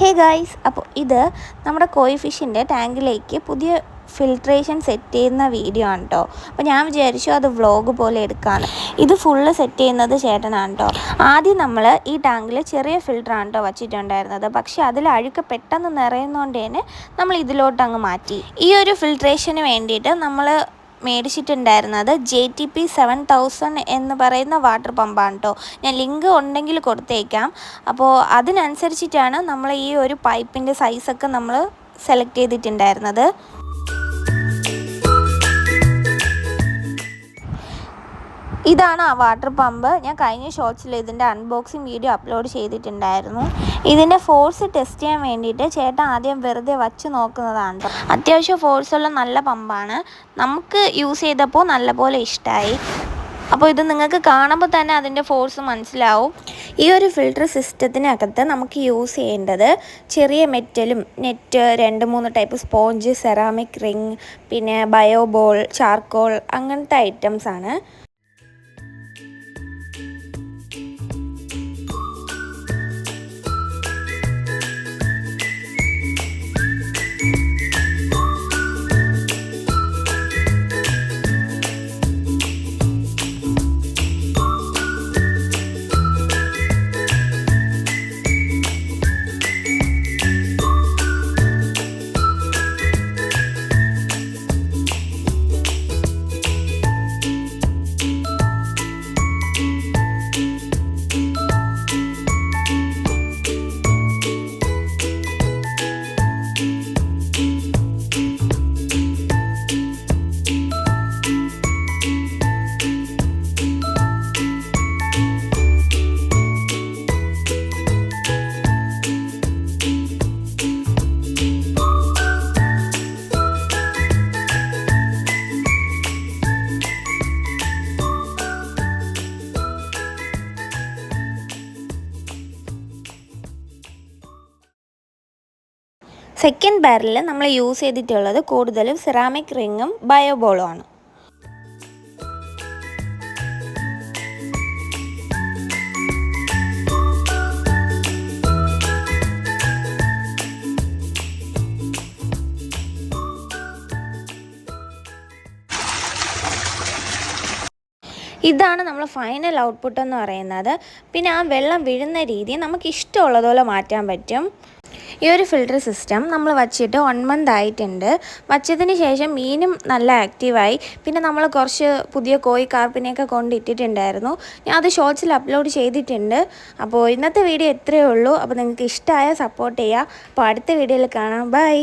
Hey guys, അപ്പോൾ ഇത് നമ്മുടെ കോയി ഫിഷിൻ്റെ ടാങ്കിലേക്ക് പുതിയ ഫിൽട്രേഷൻ സെറ്റ് ചെയ്യുന്ന വീഡിയോ ആണ് കേട്ടോ. അപ്പോൾ ഞാൻ വിചാരിച്ചു അത് വ്ളോഗ് പോലെ എടുക്കാമെന്ന്. ഇത് ഫുള്ള് സെറ്റ് ചെയ്യുന്നത് ചേട്ടനാണ് കേട്ടോ. ആദ്യം നമ്മൾ ഈ ടാങ്കിൽ ചെറിയ ഫിൽറ്ററാണ് കേട്ടോ വച്ചിട്ടുണ്ടായിരുന്നത്. പക്ഷേ അതിൽ അഴുക്ക് പെട്ടെന്ന് നിറയുന്നതുകൊണ്ട് തന്നെ നമ്മൾ ഇതിലോട്ട് അങ്ങ് മാറ്റി. ഈ ഒരു ഫിൽട്രേഷന് വേണ്ടിയിട്ട് നമ്മൾ മേടിച്ചിട്ടുണ്ടായിരുന്നത് JTP 7000 എന്ന് പറയുന്ന വാട്ടർ പമ്പാണ് കേട്ടോ. ഞാൻ ലിങ്ക് ഉണ്ടെങ്കിൽ കൊടുത്തേക്കാം. അപ്പോൾ അതിനനുസരിച്ചിട്ടാണ് നമ്മൾ ഈ ഒരു പൈപ്പിൻ്റെ സൈസൊക്കെ നമ്മൾ സെലക്ട് ചെയ്തിട്ടുണ്ടായിരുന്നത്. ഇതാണ് ആ വാട്ടർ പമ്പ്. ഞാൻ കഴിഞ്ഞ ഷോർട്സിൽ ഇതിൻ്റെ അൺബോക്സിങ് വീഡിയോ അപ്ലോഡ് ചെയ്തിട്ടുണ്ടായിരുന്നു. ഇതിൻ്റെ ഫോഴ്സ് ടെസ്റ്റ് ചെയ്യാൻ വേണ്ടിയിട്ട് ചേട്ടൻ ആദ്യം വെറുതെ വച്ച് നോക്കുന്നതാണ്. അത്യാവശ്യം ഫോഴ്സുള്ള നല്ല പമ്പാണ്. നമുക്ക് യൂസ് ചെയ്തപ്പോൾ നല്ലപോലെ ഇഷ്ടമായി. അപ്പോൾ ഇത് നിങ്ങൾക്ക് കാണുമ്പോൾ തന്നെ അതിൻ്റെ ഫോഴ്സ് മനസ്സിലാവും. ഈ ഒരു ഫിൽട്ടർ സിസ്റ്റത്തിനകത്ത് നമുക്ക് യൂസ് ചെയ്യേണ്ടത് ചെറിയ മെറ്റലും net, 2-3 type sponge, ceramic ring, പിന്നെ ബയോബോൾ, ചാർക്കോൾ അങ്ങനത്തെ ഐറ്റംസാണ്. സെക്കൻഡ് ബാരലിൽ നമ്മൾ യൂസ് ചെയ്തിട്ടുള്ളത് കൂടുതലും സെറാമിക് റിങ്ങും ബയോബോളും ആണ്. ഇതാണ് നമ്മൾ ഫൈനൽ ഔട്ട്പുട്ട് എന്ന് പറയുന്നത്. പിന്നെ ആ വെള്ളം വീഴുന്ന രീതി നമുക്ക് ഇഷ്ടമുള്ളതുപോലെ മാറ്റാൻ പറ്റും. ഈ ഒരു ഫിൽട്ടർ സിസ്റ്റം നമ്മൾ വച്ചിട്ട് 1 month ആയിട്ടുണ്ട്. വച്ചതിന് ശേഷം മീനും നല്ല ആക്റ്റീവായി. പിന്നെ നമ്മൾ കുറച്ച് പുതിയ കോയി കാർപ്പിനെയൊക്കെ കൊണ്ടിട്ടിട്ടുണ്ടായിരുന്നു. ഞാൻ അത് ഷോർട്സിൽ അപ്ലോഡ് ചെയ്തിട്ടുണ്ട്. അപ്പോൾ ഇന്നത്തെ വീഡിയോ ഇത്രയേ ഉള്ളൂ. അപ്പോൾ നിങ്ങൾക്ക് ഇഷ്ടമായ സപ്പോർട്ട് ചെയ്യുക. അപ്പോൾ അടുത്ത വീഡിയോയിൽ കാണാം. ബൈ.